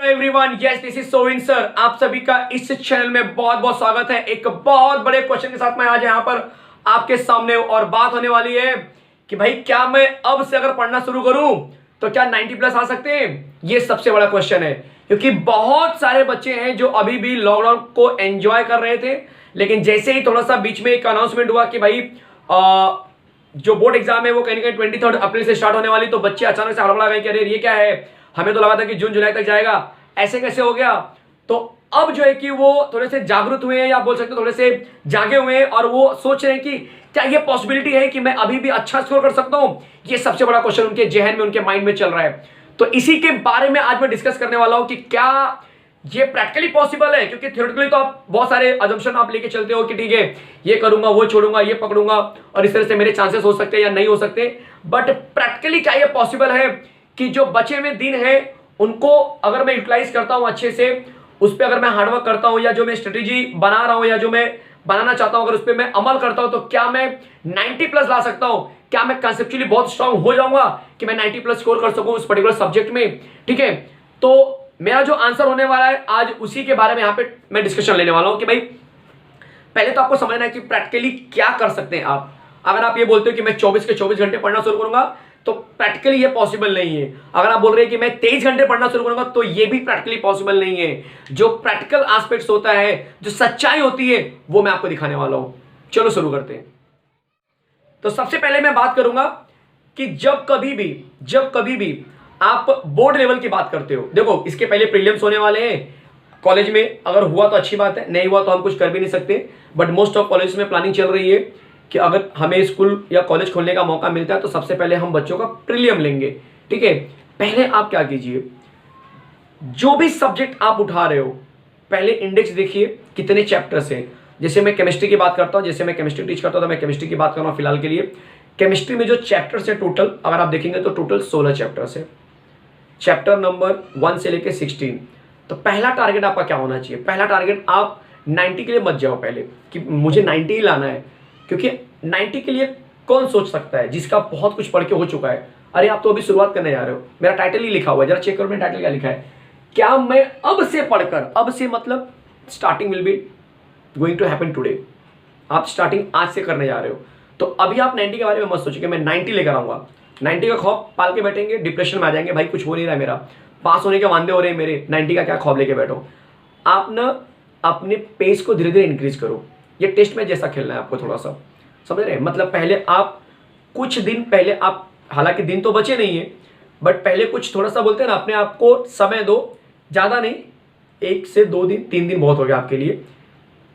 Everyone, yes this is Sovin sir. आप सभी का इस चैनल में बहुत बहुत स्वागत है। एक बहुत बड़े क्वेश्चन के साथ मैं आज यहाँ पर आपके सामने और बात होने वाली है कि भाई क्या मैं अब से अगर पढ़ना शुरू करूं तो क्या 90 प्लस आ सकते हैं। ये सबसे बड़ा क्वेश्चन है क्योंकि बहुत सारे बच्चे हैं जो अभी भी लॉकडाउन को एंजॉय कर रहे थे, लेकिन जैसे ही थोड़ा सा बीच में एक अनाउंसमेंट हुआ कि भाई जो बोर्ड एग्जाम है वो कहीं ना कहीं 23 अप्रैल से स्टार्ट होने वाली, तो बच्चे अचानक से हड़बड़ा गए कि अरे ये क्या है, हमें तो लगा था कि जून जुलाई तक जाएगा, ऐसे कैसे हो गया। तो अब जो है कि वो थोड़े से जागरूक हुए हैं या बोल सकते हो थोड़े से जागे हुए हैं और वो सोच रहे हैं कि क्या ये पॉसिबिलिटी है कि मैं अभी भी अच्छा स्कोर कर सकता हूं। ये सबसे बड़ा क्वेश्चन उनके जहन में, उनके माइंड में चल रहा है। तो इसी के बारे में आज मैं डिस्कस करने वाला हूं कि क्या ये प्रैक्टिकली पॉसिबल है, क्योंकि थ्योरेटिकली तो आप बहुत सारे अजम्पशन आप लेके चलते हो कि ठीक है ये करूंगा वो छोड़ूंगा ये पकड़ूंगा और इस तरह से मेरे चांसेस हो सकते हैं या नहीं हो सकते। बट प्रैक्टिकली क्या ये पॉसिबल है कि जो बचे हुए दिन है उनको अगर मैं यूटिलाइज करता हूं अच्छे से, उस पर अगर मैं हार्डवर्क करता हूं या जो मैं स्ट्रेटेजी बना रहा हूं या जो मैं बनाना चाहता हूं अगर उस पर मैं अमल करता हूं तो क्या मैं 90 प्लस ला सकता हूं। क्या मैं कंसेप्चुअली बहुत स्ट्रांग हो जाऊंगा कि मैं 90 प्लस स्कोर कर सकूं उस पर्टिकुलर सब्जेक्ट में। ठीक है, तो मेरा जो आंसर होने वाला है आज उसी के बारे में यहां पे मैं डिस्कशन लेने वाला हूं कि भाई पहले तो आपको समझना है कि प्रैक्टिकली क्या कर सकते हैं आप। अगर आप ये बोलते हो कि मैं 24 के 24 घंटे पढ़ना शुरू करूंगा तो प्रैक्टिकली ये पॉसिबल नहीं है। अगर आप बोल रहे हैं कि मैं 23 घंटे पढ़ना शुरू करूंगा तो ये भी प्रैक्टिकली पॉसिबल नहीं है। जो प्रैक्टिकल एस्पेक्ट्स होता है, जो सच्चाई होती है, वो मैं आपको दिखाने वाला हूं। चलो शुरू करते हैं। तो सबसे पहले मैं बात करूंगा कि जब कभी भी आप बोर्ड लेवल की बात करते हो, देखो इसके पहले प्रीलिम्स होने वाले हैं कॉलेज में, अगर हुआ तो अच्छी बात है, नहीं हुआ तो हम कुछ कर भी नहीं सकते। बट मोस्ट ऑफ कॉलेज में प्लानिंग चल रही है कि अगर हमें स्कूल या कॉलेज खोलने का मौका मिलता है तो सबसे पहले हम बच्चों का प्रीलियम लेंगे। ठीक है, पहले आप क्या कीजिए, जो भी सब्जेक्ट आप उठा रहे हो पहले इंडेक्स देखिए कितने चैप्टर्स हैं। जैसे मैं केमिस्ट्री की बात करता हूं, जैसे मैं केमिस्ट्री टीच करता हूं तो मैं केमिस्ट्री की बात कर रहा हूं फिलहाल के लिए। केमिस्ट्री में जो चैप्टर्स है टोटल अगर आप देखेंगे तो टोटल 16 चैप्टर्स है, चैप्टर नंबर 1 से लेके 16। तो पहला टारगेट आपका क्या होना चाहिए, पहला टारगेट आप 90 के लिए मत जाओ पहले कि मुझे 90 ही लाना है, क्योंकि 90 के लिए कौन सोच सकता है जिसका बहुत कुछ पढ़ के हो चुका है। अरे आप तो अभी शुरुआत करने जा रहे हो, मेरा टाइटल ही लिखा हुआ है, जरा चेक करो मेरा टाइटल क्या लिखा है। क्या मैं अब से पढ़कर, अब से मतलब starting will be going to happen today, आप स्टार्टिंग आज से करने जा रहे हो। तो अभी आप 90 के बारे में मत सोचिए कि मैं 90 लेकर आऊंगा, 90 का खौफ पाल के बैठेंगे, डिप्रेशन में आ जाएंगे, भाई कुछ हो नहीं रहा है मेरा, पास होने के वादे हो रहे हैं मेरे, 90 का क्या खौफ लेके बैठो। आप ना अपने पेस को धीरे धीरे इंक्रीज करो। ये टेस्ट में जैसा खेलना है आपको, थोड़ा सा समझ रहे हैं। मतलब पहले आप कुछ दिन पहले आप, हालांकि दिन तो बचे नहीं है, बट पहले कुछ थोड़ा सा बोलते हैं ना अपने आप को समय दो, ज़्यादा नहीं, 1 से 2 दिन 3 दिन बहुत हो गया आपके लिए।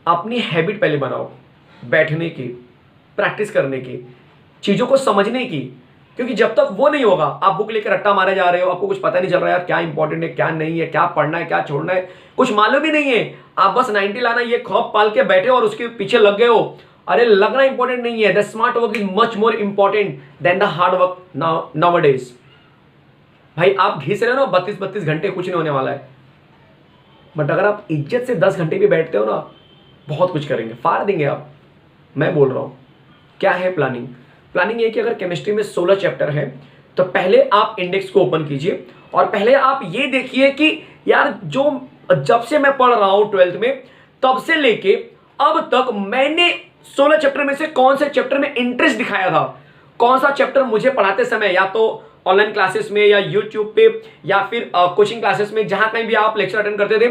अपनी हैबिट पहले बनाओ बैठने की, प्रैक्टिस करने की, चीज़ों को समझने की, क्योंकि जब तक वो नहीं होगा आप बुक लेकर रट्टा मारे जा रहे हो, आपको कुछ पता नहीं चल रहा है यार क्या इंपॉर्टेंट है क्या नहीं है, क्या पढ़ना है क्या छोड़ना है, कुछ मालूम ही नहीं है। आप बस 90 लाना ये खौफ पाल के बैठे और उसके पीछे लग गए हो। अरे लगना इंपॉर्टेंट नहीं है, the smart work is much more important than the hard work nowadays. भाई आप घिस रहे हो ना 32 घंटे, कुछ नहीं होने वाला है। बट अगर आप इज्जत से 10 घंटे भी बैठते हो ना, बहुत कुछ करेंगे, फाड़ देंगे आप। मैं बोल रहा हूं क्या है प्लानिंग। प्लानिंग ये कि अगर केमिस्ट्री में 16 चैप्टर है तो पहले आप इंडेक्स को ओपन कीजिए और पहले आप ये देखिए कि यार जो जब से मैं पढ़ रहा हूं 12th में तब से लेके अब तक मैंने 16 चैप्टर में से कौन से चैप्टर में इंटरेस्ट दिखाया था, कौन सा चैप्टर मुझे पढ़ाते समय या तो ऑनलाइन क्लासेस में या यूट्यूब पे या फिर कोचिंग क्लासेस में, जहां कहीं भी आप लेक्चर अटेंड करते थे,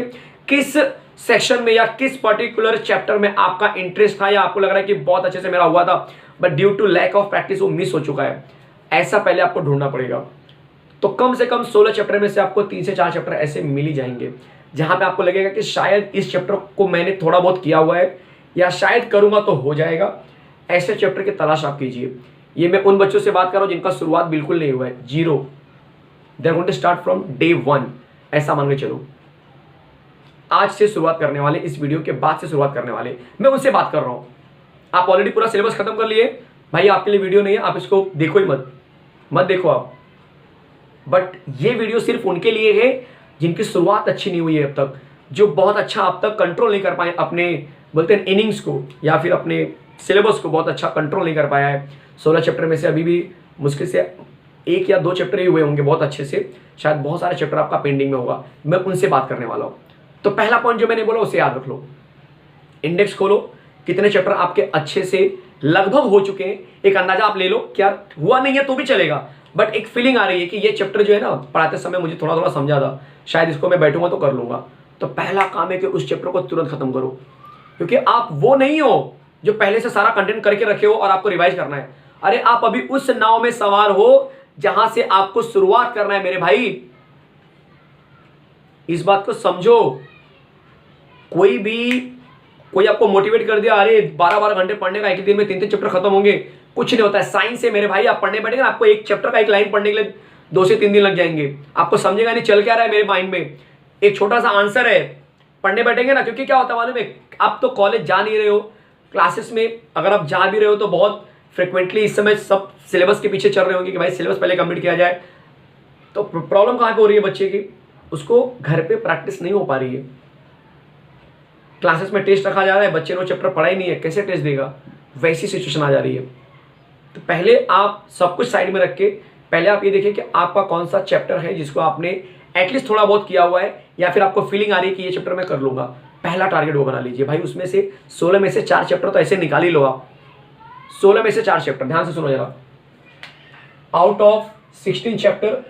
किस सेक्शन में या किस पर्टिकुलर चैप्टर में आपका इंटरेस्ट था या आपको लग रहा है कि बहुत अच्छे से मेरा हुआ था but due to lack of practice वो मिस हो चुका है। ऐसा पहले आपको ढूंढना पड़ेगा। तो कम से कम 16 चैप्टर में से आपको 3 से 4 चैप्टर ऐसे मिल ही जाएंगे जहां पे आपको लगेगा कि शायद इस चैप्टर को मैंने थोड़ा बहुत किया हुआ है या शायद करूंगा तो हो जाएगा। ऐसे चैप्टर की तलाश आप कीजिए। ये मैं उन बच्चों से बात कर रहा हूं जिनका शुरुआत बिल्कुल नहीं हुआ है, zero, they are going to start from day 1। ऐसा मान के चलो आज से शुरुआत करने वाले, इस वीडियो के बाद से शुरुआत करने वाले, मैं उनसे बात कर रहा हूं। आप ऑलरेडी पूरा सिलेबस खत्म कर लिए भाई, आपके लिए वीडियो नहीं है, आप इसको देखो ही मत देखो आप। बट ये वीडियो सिर्फ उनके लिए है जिनकी शुरुआत अच्छी नहीं हुई है अब तक, जो बहुत अच्छा अब तक कंट्रोल नहीं कर पाए अपने, बोलते हैं इनिंग्स को या फिर अपने सिलेबस को बहुत अच्छा कंट्रोल नहीं कर पाया है। 16 चैप्टर में से अभी भी मुश्किल से 1 या 2 चैप्टर ही हुए होंगे बहुत अच्छे से, शायद बहुत सारे चैप्टर आपका पेंडिंग में होगा, मैं उनसे बात करने वाला हूँ। तो पहला पॉइंट जो मैंने बोला उसे याद रख लो, इंडेक्स खोलो, कितने चैप्टर आपके अच्छे से लगभग हो चुके हैं, एक अंदाजा आप ले लो, क्या हुआ नहीं है तो भी चलेगा, बट एक फीलिंग आ रही है कि ये चैप्टर जो है ना पढ़ाते समय मुझे थोड़ा थोड़ा समझा था, शायद इसको मैं बैठूंगा तो कर लूंगा। तो पहला काम है कि उस चैप्टर को तुरंत खत्म करो, क्योंकि आप वो नहीं हो जो पहले से सारा कंटेंट करके रखे हो और आपको रिवाइज करना है। अरे आप अभी उस नाव में सवार हो जहां से आपको शुरुआत करना है मेरे भाई, इस बात को समझो। कोई आपको मोटिवेट कर दिया अरे 12-12 घंटे पढ़ने का, एक दिन में 3-3 चैप्टर खत्म होंगे, कुछ नहीं होता है। साइंस है मेरे भाई, आप पढ़ने बैठेंगे आपको एक चैप्टर का एक लाइन पढ़ने के लिए 2 से 3 दिन लग जाएंगे, आपको समझेगा नहीं चल क्या रहा है मेरे माइंड में। एक छोटा सा आंसर है, पढ़ने बैठेंगे ना, क्योंकि क्या होता है मालूम है, आप तो कॉलेज जा नहीं रहे हो, क्लासेस में अगर आप जा भी रहे हो तो बहुत फ्रिक्वेंटली इस समय सब सिलेबस के पीछे चल रहे होंगे कि भाई सिलेबस पहले कंप्लीट किया जाए। तो प्रॉब्लम कहाँ पे हो रही है बच्चे की, उसको घर पे प्रैक्टिस नहीं हो पा रही है। क्लासेस में टेस्ट रखा जा रहा है, बच्चे ने चैप्टर पढ़ा ही नहीं है, कैसे टेस्ट देगा, वैसी सिचुएशन आ जा रही है। तो पहले आप सब कुछ साइड में रख के पहले आप ये देखिए कि आपका कौन सा चैप्टर है जिसको आपने एटलीस्ट थोड़ा बहुत किया हुआ है, या फिर आपको फीलिंग आ रही है कि ये चैप्टर मैं कर लूंगा। पहला टारगेट वो बना लीजिए भाई, उसमें से 16 में से 4 चैप्टर तो ऐसे निकाल ही लो आप। 16 में से 4 चैप्टर, ध्यान से सुनो जरा, आउट ऑफ 16 चैप्टर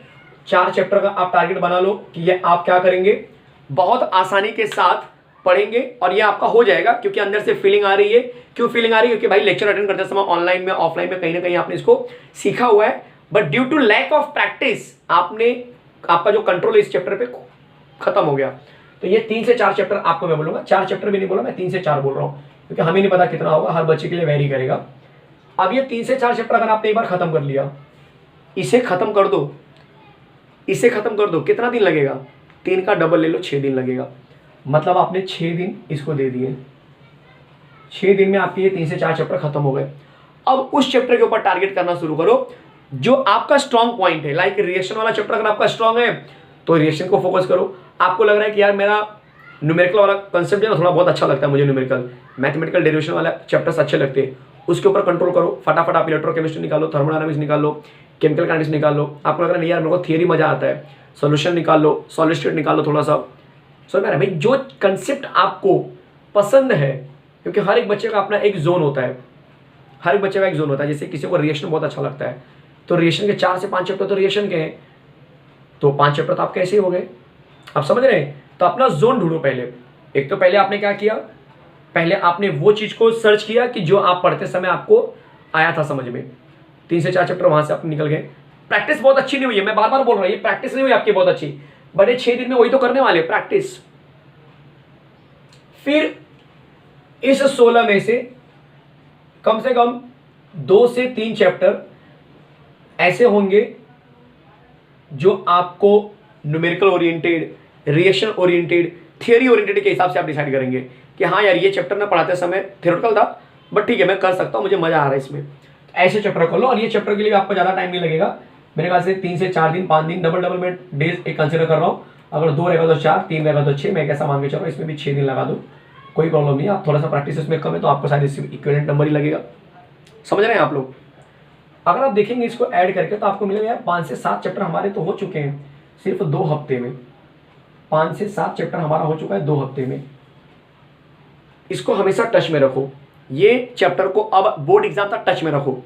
4 चैप्टर का आप टारगेट बना लो कि ये आप क्या करेंगे, बहुत आसानी के साथ पढ़ेंगे और ये आपका हो जाएगा, क्योंकि अंदर से फीलिंग आ रही है। क्यों फीलिंग आ रही है, क्योंकि भाई लेक्चर अटेंड करते समय ऑनलाइन में ऑफलाइन में कहीं ना कहीं आपने इसको सीखा हुआ है, but due to lack of practice आपका जो कंट्रोल इस चैप्टर पे खत्म हो गया। तो ये 3 से 4 चैप्टर आपको मैं बोलूंगा, 4 चैप्टर भी नहीं बोला मैं, 3 से 4 बोल रहा हूँ, क्योंकि हमें नहीं पता कितना होगा, हर बच्चे के लिए वेरी करेगा। अब ये 3 से 4 चैप्टर अगर आपने एक बार खत्म कर लिया, इसे खत्म कर दो, इसे खत्म कर दो, कितना दिन लगेगा, 3 का डबल ले लो, 6 दिन लगेगा। मतलब आपने 6 दिन इसको दे दिए, 6 दिन में आपके ये 3 से 4 चैप्टर खत्म हो गए। अब उस चैप्टर के ऊपर टारगेट करना शुरू करो जो आपका स्ट्रॉन्ग पॉइंट है। लाइक रिएक्शन वाला चैप्टर अगर आपका स्ट्रॉन्ग है तो रिएक्शन को फोकस करो। आपको लग रहा है कि यार मेरा न्यूमेरिकल वाला कंसेप्ट है ना थोड़ा बहुत अच्छा लगता है मुझे, न्यूमेरिकल मैथमेटिकल डेरिवेशन वाला चैप्टर्स अच्छे लगते हैं, उसके ऊपर कंट्रोल करो। फटाफट आप इलेक्ट्रोकेमिस्ट्री निकालो, थर्मोडायनामिक्स निकाल लो, केमिकल काइनेटिक्स निकाल लो। आपको लग रहा है नहीं यार मेरे को थियरी मजा आता है, सोल्यूशन निकाल लो, सॉलिड स्टेट निकाल लो थोड़ा सा। समझ में आ रहा है भाई, जो कंसेप्ट आपको पसंद है, क्योंकि हर एक बच्चे का अपना एक जोन होता है, हर एक बच्चे का एक जोन होता है। जैसे किसी को रिएक्शन बहुत अच्छा लगता है तो रिएक्शन के 4 से 5 चैप्टर तो रिएक्शन के हैं, तो 5 चैप्टर तो आप कैसे हो गए, आप समझ रहे हैं। तो अपना जोन ढूंढो पहले। एक तो पहले आपने क्या किया, पहले आपने वो चीज को सर्च किया कि जो आप पढ़ते समय आपको आया था समझ में। 3 से 4 चैप्टर वहां से आप निकल गए। प्रैक्टिस बहुत अच्छी नहीं हुई है, मैं बार बार बोल रहा हूँ, ये प्रैक्टिस नहीं हुई आपकी बहुत अच्छी, बड़े 6 दिन में वही तो करने वाले प्रैक्टिस। फिर इस 16 में से कम 2 से 3 चैप्टर ऐसे होंगे जो आपको numerical oriented, reaction oriented, theory oriented के हिसाब से आप डिसाइड करेंगे कि हाँ यार ये चैप्टर ना पढ़ाते समय थ्योरेटिकल था बट ठीक है मैं कर सकता हूँ, मुझे मजा आ रहा है इसमें। ऐसे चैप्टर खोलो और ये चैप्टर के लिए आपको ज़्यादा टाइम नहीं लगेगा, मेरे ख्याल से 3 से 4 दिन 5 दिन, डबल में डेज एक कंसिडर कर रहा हूँ। अगर 2 रहेगा तो 4, 3 रहेगा तो 6, मैं कैसा मान के चलो इसमें भी 6 दिन लगा दूँ, कोई प्रॉब्लम नहीं है। आप थोड़ा सा प्रैक्टिस इसमें कम है तो आपको शायद इससे इक्विवेलेंट नंबर ही लगेगा। समझ रहे हैं आप लोग। अगर आप देखेंगे इसको ऐड करके तो आपको मिलेगा यार 5 से 7 चैप्टर हमारे तो हो चुके हैं सिर्फ 2 हफ्ते में। 5 से 7 चैप्टर हमारा हो चुका है 2 हफ्ते में। इसको हमेशा टच में रखो, ये चैप्टर को अब बोर्ड एग्जाम तक टच में रखो।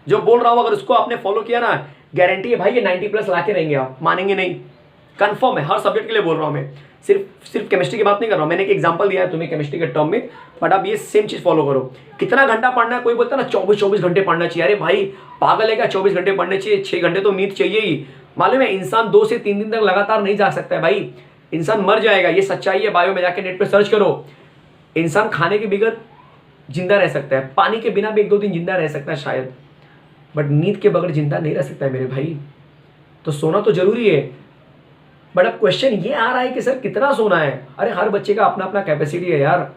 जो बोल रहा हूँ अगर उसको आपने फॉलो किया ना, गारंटी है भाई ये 90+ लाके रहेंगे आप, मानेंगे नहीं, कंफर्म है। हर सब्जेक्ट के लिए बोल रहा हूँ मैं, सिर्फ केमिस्ट्री की बात नहीं कर रहा हूँ। मैंने एक एग्जांपल दिया है तुम्हें केमिस्ट्री के टर्म में, बट आप ये सेम चीज फॉलो करो। कितना घंटा पढ़ना है, कोई बोलता है ना 24 घंटे पढ़ना चाहिए, अरे भाई पागल है क्या, 24 घंटे पढ़ने चाहिए, 6 घंटे तो नींद चाहिए ही। मालूम है इंसान 2 से 3 दिन तक लगातार नहीं जाग सकता है भाई, इंसान मर जाएगा, ये सच्चाई है। बायो में जाके नेट पर सर्च करो, इंसान खाने के बगैर जिंदा रह सकता है, पानी के बिना भी 1-2 दिन जिंदा रह सकता है शायद, बट नींद के बगैर जिंदा नहीं रह सकता है मेरे भाई। तो सोना तो जरूरी है, बट अब क्वेश्चन ये आ रहा है कि सर कितना सोना है। अरे हर बच्चे का अपना अपना कैपेसिटी है यार,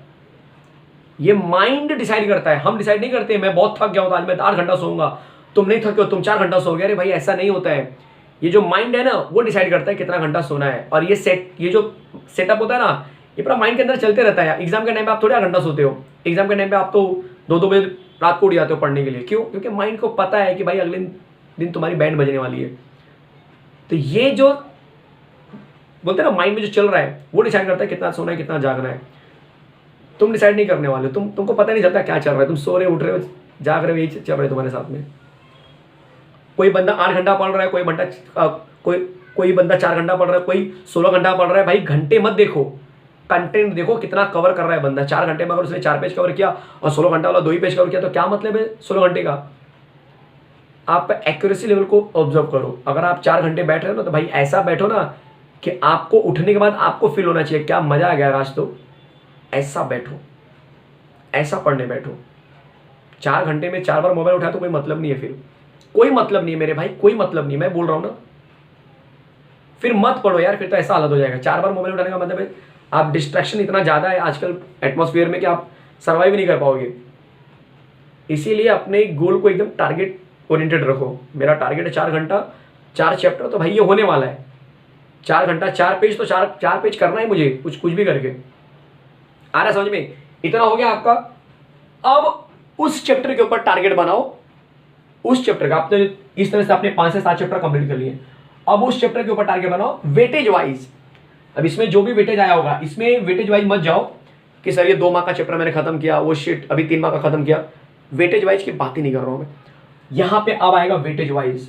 ये माइंड डिसाइड करता है, हम डिसाइड नहीं करते। मैं बहुत थक गया हूं आज मैं 8 घंटा सोऊंगा, तुम नहीं थके हो तुम 4 घंटा सोओगे, अरे भाई ऐसा नहीं होता है। ये जो माइंड है ना वो डिसाइड करता है कितना घंटा सोना है, और ये जो सेटअप होता है ना ये पूरा माइंड के अंदर चलते रहता है। एग्जाम के टाइम पे आप थोड़ा घंटा सोते हो, एग्जाम के टाइम पे आप तो 2-2 बजे रात को उठ जाते हो पढ़ने के लिए। क्यों? क्योंकि माइंड को पता है कि भाई अगले दिन तुम्हारी बैंड बजने वाली है। तो ये जो बोलते हैं ना माइंड में जो चल रहा है वो डिसाइड करता है कितना सोना है कितना जागना है। तुम डिसाइड नहीं करने वाले, तुमको पता नहीं चलता क्या चल रहा है, तुम सो रहे उठ रहे हो जाग रहे हो, यही चल रहा है तुम्हारे साथ में। कोई बंदा 8 घंटा पढ़ रहा है, कोई बंदा 4 घंटा पढ़ रहा है, कोई 16 घंटा पढ़ रहा है। भाई घंटे मत देखो, कंटेंट देखो कितना कवर कर रहा है बंदा। 4 घंटे में अगर उसने 4 पेज कवर किया और 16 घंटा वाला 2 ही पेज कवर किया तो क्या मतलब है 16 घंटे का। आप एक्यूरेसी लेवल को ऑब्जर्व करो। अगर आप 4 घंटे बैठ रहे हो ना तो भाई ऐसा बैठो ना कि आपको उठने के बाद आपको फील होना चाहिए क्या मजा आ गया आज तो। ऐसा बैठो, ऐसा पढ़ने बैठो। 4 घंटे में 4 बार मोबाइल उठाया तो कोई मतलब नहीं है, फिर कोई मतलब नहीं है मेरे भाई, कोई मतलब नहीं। मैं बोल रहा हूं ना, फिर मत पढ़ो यार, फिर तो ऐसा हालत हो जाएगा। 4 बार मोबाइल उठाने का मतलब है आप डिस्ट्रैक्शन इतना ज़्यादा है आजकल एटमॉस्फेयर में कि आप सर्वाइव नहीं कर पाओगे। इसीलिए अपने गोल को एकदम टारगेट ओरिएंटेड रखो। मेरा टारगेट है 4 घंटा 4 चैप्टर, तो भाई ये होने वाला है। 4 घंटा 4 पेज, तो 4 पेज करना है मुझे, कुछ भी करके। आ रहा है समझ में? इतना हो गया आपका। अब उस चैप्टर के ऊपर टारगेट बनाओ। उस चैप्टर का आपने इस तरह से अपने 5 से 7 चैप्टर कंप्लीट कर लिए। अब उस चैप्टर के ऊपर टारगेट बनाओ वेटेज वाइज। अब इसमें जो भी वेटेज आया होगा इसमें वेटेज वाइज मत जाओ कि सर ये 2 मार्क का चैप्टर मैंने खत्म किया, वो शिट अभी 3 मार्क का खत्म किया। वेटेज वाइज की बात ही नहीं कर रहा हूं मैं। यहां पे अब आएगा वेटेज वाइज,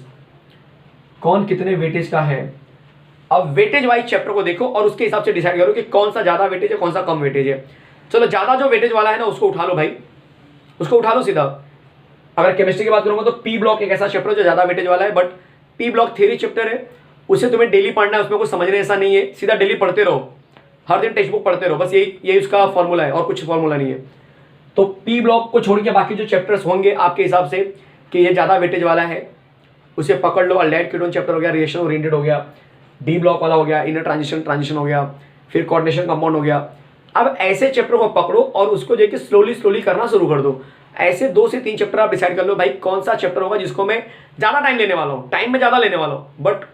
कौन कितने वेटेज का है। अब वेटेज वाइज चैप्टर को देखो और उसके हिसाब से डिसाइड करो कि कौन सा ज्यादा वेटेज है कौन सा कम वेटेज है। चलो ज्यादा जो वेटेज वाला है ना उसको उठा लो भाई, उसको उठा लो सीधा। अगर केमिस्ट्री की बात करूंगा तो पी ब्लॉक एक ऐसा चैप्टर जो ज्यादा वेटेज वाला है, but P block theory chapter है, उसे तुम्हें डेली पढ़ना है, उसमें कुछ समझने ऐसा नहीं है, सीधा डेली पढ़ते रहो, हर दिन टेक्स्ट बुक पढ़ते रहो, बस यही उसका फॉर्मूला है और कुछ फॉर्मूला नहीं है। तो पी ब्लॉक को छोड़ के बाकी जो चैप्टर्स होंगे आपके हिसाब से कि ये ज़्यादा वेटेज वाला है उसे पकड़ लो। अल्डेहाइड कीटोन चैप्टर हो गया, रिएक्शन ओरिएंटेड हो गया, डी ब्लॉक वाला हो गया, इनर ट्रांजिशन हो गया, फिर कोऑर्डिनेशन कंपाउंड हो गया। अब ऐसे चैप्टर को पकड़ो और उसको जो कि स्लोली करना शुरू कर दो। ऐसे 2 से 3 चैप्टर आप डिसाइड कर लो भाई कौन सा चैप्टर होगा जिसको मैं ज़्यादा टाइम लेने वाला हूँ, टाइम में ज़्यादा लेने वाला हूँ, बट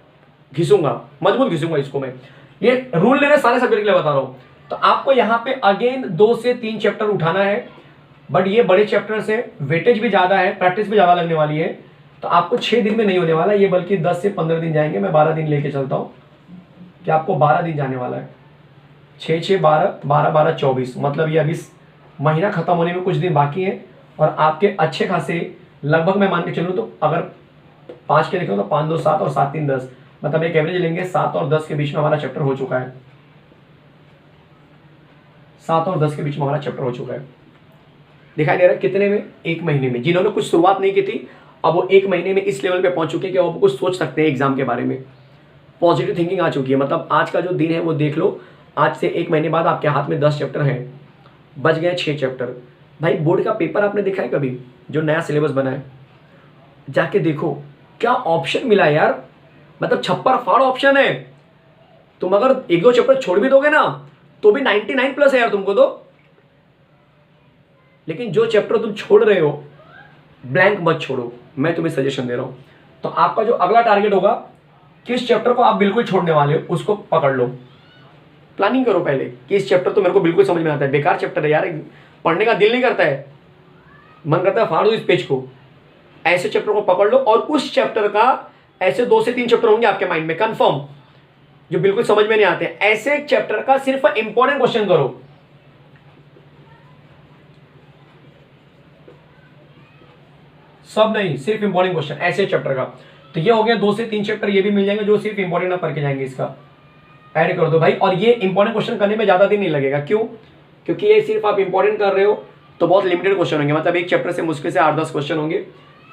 घिसूंगा, मजबूत घिसूंगा इसको मैं। ये रूल लेने सारे सब्जेक्ट के लिए बता रहा हूँ। तो आपको यहाँ पे अगेन 2 से 3 चैप्टर उठाना है, बट ये बड़े चैप्टर से वेटेज भी ज़्यादा है, प्रैक्टिस भी ज़्यादा लगने वाली है। तो आपको 6 दिन में नहीं होने वाला ये, बल्कि 10 से 15 दिन जाएंगे। मैं 12 दिन लेके चलता हूँ कि आपको 12 दिन जाने वाला है। 6 6 12 12 12 24, मतलब ये अभी महीना खत्म होने में कुछ दिन बाकी है और आपके अच्छे खासे लगभग मैं मान के चलूँ तो अगर 5 के लिखो तो 5 2 7 और 7 3 10, मतलब एक एवरेज लेंगे 7 और 10 के बीच में हमारा चैप्टर हो चुका है। 7 और 10 के बीच में हमारा चैप्टर हो चुका है। दिखाई दे रहा है कितने में? 1 महीने में। जिन्होंने कुछ शुरुआत नहीं की थी अब वो 1 महीने में इस लेवल पे पहुंच चुके हैं कि वो कुछ सोच सकते हैं एग्जाम के बारे में। पॉजिटिव थिंकिंग आ चुकी है। मतलब आज का जो दिन है वो देख लो, आज से 1 महीने बाद आपके हाथ में 10 चैप्टर हैं, बच गए 6 चैप्टर। भाई बोर्ड का पेपर आपने देखा है कभी जो नया सिलेबस बना है? जाके देखो क्या ऑप्शन मिला है यार, मतलब छप्पर फाड़ ऑप्शन है। तुम अगर 1-2 चैप्टर छोड़ भी दोगे ना तो भी 99 प्लस है यार तुमको तो। लेकिन जो चैप्टर तुम छोड़ रहे हो ब्लैंक मत छोड़ो, मैं तुम्हें सजेशन दे रहा हूं। तो आपका जो अगला टारगेट होगा किस चैप्टर को आप बिल्कुल छोड़ने वाले हो उसको पकड़ लो। प्लानिंग करो पहले कि इस चैप्टर तो मेरे को बिल्कुल समझ में आता है, बेकार चैप्टर है यार, पढ़ने का दिल नहीं करता है, मन करता है फाड़ दो इस पेज को। ऐसे चैप्टर को पकड़ लो और उस चैप्टर का ऐसे 2 से 3 चैप्टर होंगे आपके माइंड में कंफर्म जो बिल्कुल समझ में नहीं आते हैं। ऐसे चैप्टर का सिर्फ इंपॉर्टेंट क्वेश्चन करो। सब नहीं, सिर्फ इंपॉर्टेंट क्वेश्चन ऐसे चैप्टर का। तो ये हो गया 2 से 3 चैप्टर ये भी मिल जाएंगे जो सिर्फ इंपॉर्टेंट आप करके जाएंगे, इसका ऐड कर दो भाई। और ये इंपॉर्टेंट क्वेश्चन करने में ज्यादा दिन नहीं लगेगा। क्यों? क्योंकि ये सिर्फ आप इंपॉर्टेंट कर रहे हो तो बहुत लिमिटेड क्वेश्चन होंगे, मतलब एक चैप्टर से मुश्किल से 8-10 क्वेश्चन होंगे।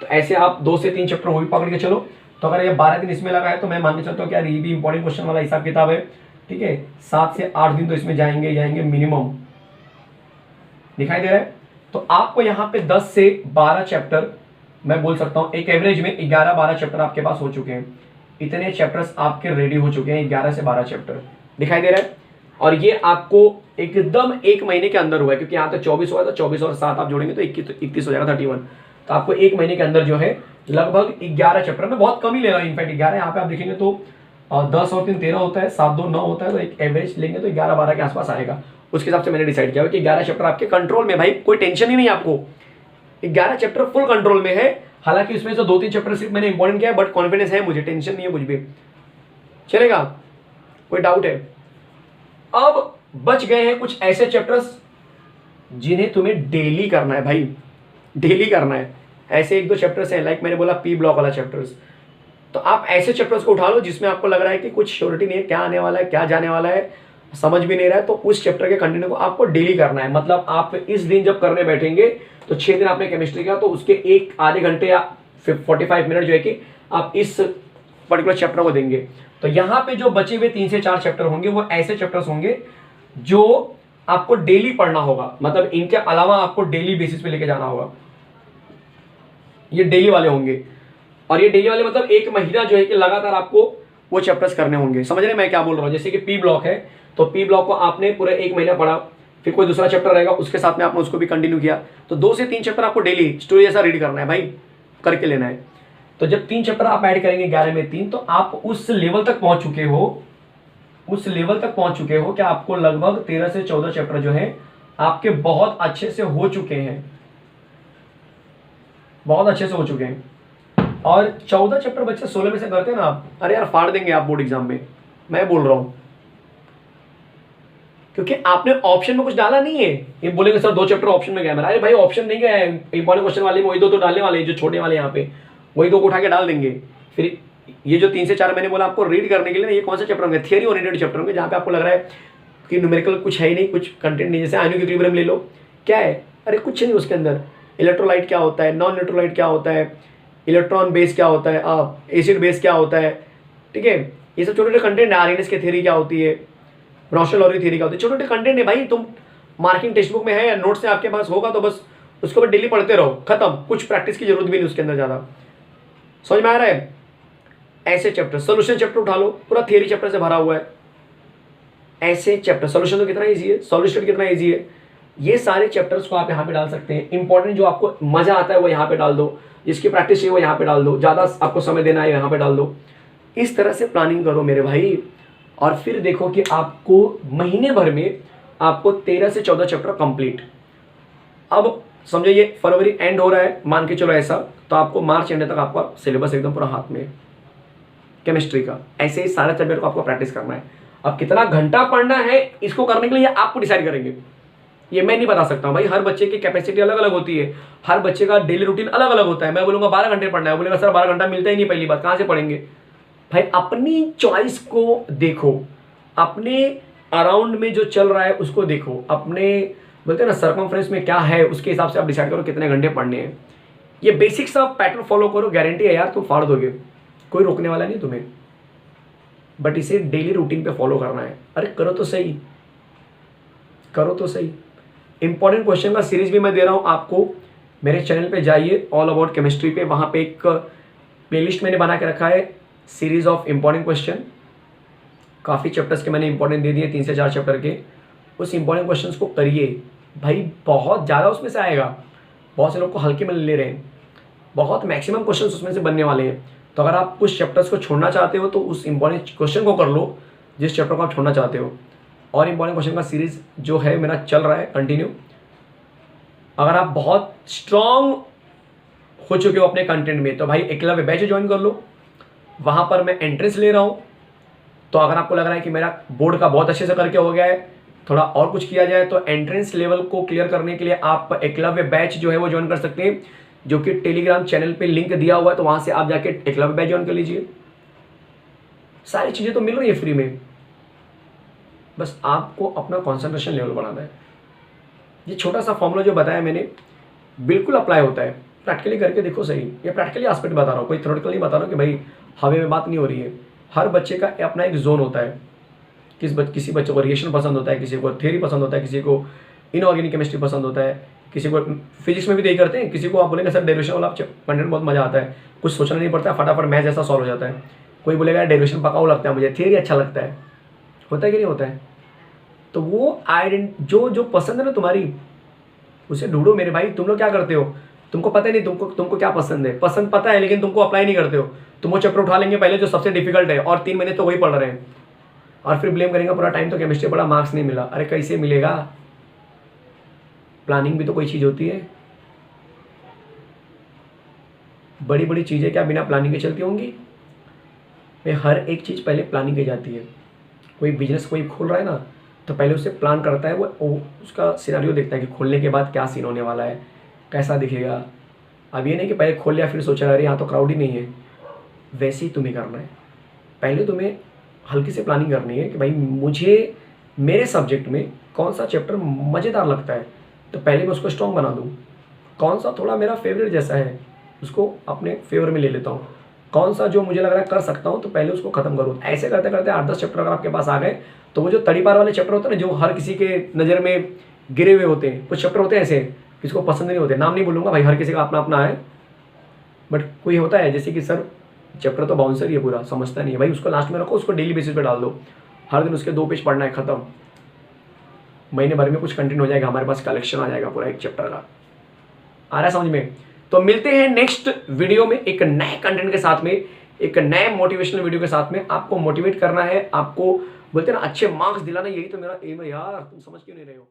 तो ऐसे आप 2 से 3 चैप्टर वो भी पकड़ के चलो। तो अगर ये 12 दिन इसमें लगा है तो मैं मान के चलता हूँ कि यार ये भी इंपॉर्टेंट क्वेश्चन वाला हिसाब किताब है, ठीक है। 7 से 8 दिन तो इसमें जाएंगे मिनिमम। दिखाई दे रहा है? तो आपको यहाँ पे 10 से 12 चैप्टर मैं बोल सकता हूँ, एक एवरेज में 11-12 चैप्टर आपके पास हो चुके हैं। इतने चैप्टर्स आपके रेडी हो चुके हैं, 11 से 12 चैप्टर। दिखाई दे रहा है? और ये आपको एकदम 1 महीने के अंदर हुआ है, क्योंकि यहाँ तक 24 हुआ था, 24 और 7 आप जोड़ेंगे तो 21 हो जाएगा, 31। तो आपको 1 महीने के अंदर जो है लगभग 11 चैप्टर, मैं बहुत कम ही ले रहा हूँ इनफैक्ट 11। यहाँ पे आप देखेंगे तो 10 और 3 13 होता है, 7 2 9 होता है, तो एक एवरेज लेंगे तो 11-12 के आसपास आएगा। उसके हिसाब से मैंने डिसाइड किया कि 11 चैप्टर आपके कंट्रोल में, भाई कोई टेंशन ही नहीं आपको। 11 चैप्टर फुल कंट्रोल में है। हालांकि उसमें से 2-3 चैप्टर सिर्फ मैंने इंपॉर्टेंट किया है, बट कॉन्फिडेंस है मुझे, टेंशन नहीं है कुछ भी। चलेगा? कोई डाउट है? अब बच गए हैं कुछ ऐसे चैप्टर्स जिन्हें तुम्हें डेली करना है भाई, डेली करना है। ऐसे एक दो चैप्टर्स हैं, लाइक मैंने बोला पी ब्लॉक वाला चैप्टर्स। तो आप ऐसे चैप्टर्स को उठा लो जिसमें आपको लग रहा है कि कुछ श्योरिटी नहीं है, क्या आने वाला है क्या जाने वाला है, समझ भी नहीं रहा है, तो उस चैप्टर के कंटिन्यू को आपको डेली करना है। मतलब आप इस दिन जब करने बैठेंगे तो 6 दिन आपने केमिस्ट्री का, तो उसके एक आधे घंटे या 45 मिनट जो है कि आप इस पर्टिकुलर चैप्टर को देंगे। तो यहाँ पे जो बचे हुए 3 से 4 चैप्टर होंगे वो ऐसे चैप्टर्स होंगे जो आपको डेली पढ़ना होगा। मतलब इनके अलावा आपको डेली बेसिस पे लेके जाना होगा। ये डेली वाले होंगे, और ये डेली वाले मतलब एक महीना जो है कि लगातार आपको वो चैप्टर्स करने होंगे। समझ रहे हैं मैं क्या बोल रहा हूँ? जैसे कि पी ब्लॉक है, तो पी ब्लॉक को आपने पूरा एक महीना पढ़ा, फिर कोई दूसरा चैप्टर रहेगा उसके साथ में आपने उसको भी कंटिन्यू किया, तो 2 से 3 चैप्टर आपको डेली स्टोरी जैसा रीड करना है भाई, करके लेना है। तो जब 3 चैप्टर आप ऐड करेंगे 11 में 3, तो आप उस लेवल तक पहुंच चुके हो, उस लेवल तक पहुंच चुके हो कि आपको लगभग 13 से 14 चैप्टर जो है आपके बहुत अच्छे से हो चुके हैं, बहुत अच्छे से हो चुके हैं। और 14 चैप्टर बच्चे 16 में से करते हैं ना आप, अरे यार फाड़ देंगे आप बोर्ड एग्जाम में, मैं बोल रहा हूं। क्योंकि आपने ऑप्शन में कुछ डाला नहीं है। ये बोलेंगे सर 2 चैप्टर ऑप्शन में गया मेरा, अरे भाई ऑप्शन नहीं गया है, इंपॉर्टेंट क्वेश्चन वाले में वही 2 तो डालने वाले हैं जो छोटे वाले, यहाँ पे वही 2 को उठा के डाल देंगे। फिर ये जो 3 से 4 मैंने बोला आपको रीड करने के लिए, ये कौन सा चैप्टर होंगे? थियरी ओरिएंटेड चैप्टर होंगे, जहाँ पे आपको लग रहा है कि न्यूमेरिकल कुछ है ही नहीं, कुछ कंटेंट नहीं। जैसे आयनिक इक्विलिब्रियम ले लो, क्या है? अरे कुछ नहीं उसके अंदर। इलेक्ट्रोलाइट क्या होता है, नॉन इलेक्ट्रोलाइट क्या होता है, इलेक्ट्रॉन बेस क्या होता है, एसिड बेस क्या होता है, ठीक है, ये सब छोटे छोटे कंटेंट है। आरएनएस की थ्योरी क्या होती है, ब्रॉशल और थ्योरी क्या होती है, छोटे छोटे कंटेंट है भाई। तुम मार्किंग टेक्स्ट बुक में है या नोट्स से आपके पास होगा तो बस उसको भी डेली पढ़ते रहो, खत्म। कुछ प्रैक्टिस की जरूरत भी नहीं उसके अंदर ज़्यादा। समझ में आ रहा है? ऐसे चैप्टर, सोल्यूशन चैप्टर उठा लो, पूरा थियरी चैप्टर से भरा हुआ है। ऐसे चैप्टर, सोल्यूशन तो कितना ईजी है, सॉल्यूशन कितना ईजी है, ये सारे चैप्टर्स को आप यहाँ पे डाल सकते हैं। इंपॉर्टेंट जो आपको मजा आता है वो यहाँ पे डाल दो, जिसकी प्रैक्टिस चाहिए वो यहाँ पे डाल दो, ज़्यादा आपको समय देना है यहाँ पे डाल दो। इस तरह से प्लानिंग करो मेरे भाई, और फिर देखो कि आपको महीने भर में आपको 13 से 14 चैप्टर कंप्लीट। अब समझो ये फरवरी एंड हो रहा है, मान के चलो ऐसा, तो आपको मार्च एंड तक आपका सिलेबस एकदम पूरा हाथ में केमिस्ट्री का। ऐसे ही सारे सब्जेक्ट को आपको प्रैक्टिस करना है। अब कितना घंटा पढ़ना है इसको करने के लिए आपको डिसाइड करेंगे, ये मैं नहीं बता सकता हूँ भाई। हर बच्चे की कैपेसिटी अलग अलग होती है, हर बच्चे का डेली रूटीन अलग अलग होता है। मैं बोलूँगा 12 घंटे पढ़ना है, बोलेगा सर 12 घंटा मिलता ही नहीं, पहली बात कहाँ से पढ़ेंगे भाई? अपनी चॉइस को देखो, अपने अराउंड में जो चल रहा है उसको देखो, अपने बोलते हैं ना सर्कमफ्रेंस में क्या है उसके हिसाब से आप डिसाइड करो कितने घंटे पढ़ने हैं। ये बेसिक्स आप पैटर्न फॉलो करो, गारंटी है यार तुम फाड़ दोगे, कोई रोकने वाला नहीं तुम्हें। बट इसे डेली रूटीन पे फॉलो करना है। अरे करो तो सही, करो तो सही। इंपॉर्टेंट क्वेश्चन का सीरीज भी मैं दे रहा हूँ आपको, मेरे चैनल पे जाइए ऑल अबाउट केमिस्ट्री पे, वहाँ पे एक प्लेलिस्ट मैंने बना के रखा है, सीरीज ऑफ इंपॉर्टेंट क्वेश्चन। काफ़ी चैप्टर्स के मैंने इंपॉर्टेंट दे दिए, 3 से 4 चैप्टर के। उस इंपॉर्टेंट क्वेश्चंस को करिए भाई, बहुत ज़्यादा उसमें से आएगा। बहुत से लोग को हल्के में ले रहे हैं, बहुत मैक्सिमम क्वेश्चंस उसमें से बनने वाले हैं। तो अगर आप कुछ चैप्टर्स को छोड़ना चाहते हो तो उस इंपॉर्टेंट क्वेश्चन को कर लो जिस चैप्टर को आप छोड़ना चाहते हो। और इंपॉर्टेंट क्वेश्चन का सीरीज जो है मेरा चल रहा है कंटिन्यू। अगर आप बहुत स्ट्रांग हो चुके हो अपने कंटेंट में तो भाई एकलव्य बैच ज्वाइन कर लो, वहाँ पर मैं एंट्रेंस ले रहा हूँ। तो अगर आपको लग रहा है कि मेरा बोर्ड का बहुत अच्छे से करके हो गया है, थोड़ा और कुछ किया जाए, तो एंट्रेंस लेवल को क्लियर करने के लिए आप एकलव्य बैच जो है वो ज्वाइन कर सकते हैं, जो कि टेलीग्राम चैनल पे लिंक दिया हुआ है। तो वहाँ से आप जाके एकलव्य बैच ज्वाइन कर लीजिए। सारी चीज़ें तो मिल रही है फ्री में, बस आपको अपना कॉन्सेंट्रेशन लेवल बढ़ाना है। ये छोटा सा फॉर्मूला जो बताया मैंने बिल्कुल अप्लाई होता है, प्रैक्टिकली करके देखो सही। ये प्रैक्टिकली एस्पेक्ट बता रहा हूँ, कोई थ्योरेटिकल नहीं बता रहा हूँ कि भाई हवे में बात नहीं हो रही है। हर बच्चे का अपना एक जोन होता है। किसी बच्चे को रिएक्शन पसंद होता है, किसी को थ्योरी पसंद होता है, किसी को इनऑर्गेनिक केमिस्ट्री पसंद होता है, किसी को फिजिक्स में भी यही करते हैं। किसी को आप बोलेंगे सर डेरिवेशन वाला कंटेंट बहुत मजा आता है, कुछ सोचना नहीं पड़ता, फटाफट मैथ जैसा सॉल्व हो जाता है। कोई बोलेगा डेरिवेशन पकाऊ लगता है मुझे, थ्योरी अच्छा लगता है। होता है कि नहीं होता है? तो वो जो जो पसंद है ना तुम्हारी, उसे ढूंढो मेरे भाई। तुम लोग क्या करते हो, तुमको पता नहीं तुमको क्या पसंद है, पसंद पता है लेकिन तुमको अप्लाई नहीं करते हो। तुम वो चैप्टर उठा लेंगे पहले जो सबसे डिफिकल्ट है और 3 महीने तो वही पढ़ रहे हैं, और फिर ब्लेम करेंगे पूरा टाइम तो केमिस्ट्री पढ़ा, मार्क्स नहीं मिला। अरे कैसे मिलेगा? प्लानिंग भी तो कोई चीज़ होती है। बड़ी बड़ी चीज़ें क्या बिना प्लानिंग के चलती होंगी? भाई हर एक चीज़ पहले प्लानिंग की जाती है। कोई बिजनेस कोई खोल रहा है ना, तो पहले उसे प्लान करता है, वो उसका सिनेरियो देखता है कि खोलने के बाद क्या सीन होने वाला है, कैसा दिखेगा। अब ये नहीं कि पहले खोल लिया फिर सोचा अरे यहाँ तो क्राउड ही नहीं है। वैसे ही तुम्हें करना है। पहले तुम्हें हल्की सी प्लानिंग करनी है कि भाई मुझे मेरे सब्जेक्ट में कौन सा चैप्टर मज़ेदार लगता है, तो पहले मैं उसको स्ट्रॉन्ग बना दूँ। कौन सा थोड़ा मेरा फेवरेट जैसा है, उसको अपने फेवर में ले लेता हूँ। कौन सा जो मुझे लग रहा है कर सकता हूँ, तो पहले उसको खत्म करूँ। ऐसे करते करते 8-10 चैप्टर अगर आपके पास आ गए, तो वो जो तड़ी पार वाले चैप्टर होते हैं ना, जो हर किसी के नज़र में गिरे हुए होते हैं, कुछ चैप्टर होते हैं ऐसे किसी को पसंद नहीं होते, नाम नहीं बोलूँगा भाई, हर किसी का अपना अपना है। बट कोई होता है जैसे कि सर चैप्टर तो बाउंसर ही है, पूरा समझता नहीं है भाई, उसको लास्ट में रखो, उसको डेली बेसिस पे डाल दो, हर दिन उसके 2 पेज पढ़ना है, खत्म। महीने भर में कुछ कंटेंट हो जाएगा, हमारे पास कलेक्शन आ जाएगा पूरा एक चैप्टर का। आ रहा है समझ में? तो मिलते हैं नेक्स्ट वीडियो में एक नए कंटेंट के साथ में, एक नए मोटिवेशनल वीडियो के साथ में। आपको मोटिवेट करना है, आपको बोलते हैं ना अच्छे मार्क्स दिलाना, यही तो मेरा एम है यार, तुम समझ क्यों नहीं रहे हो।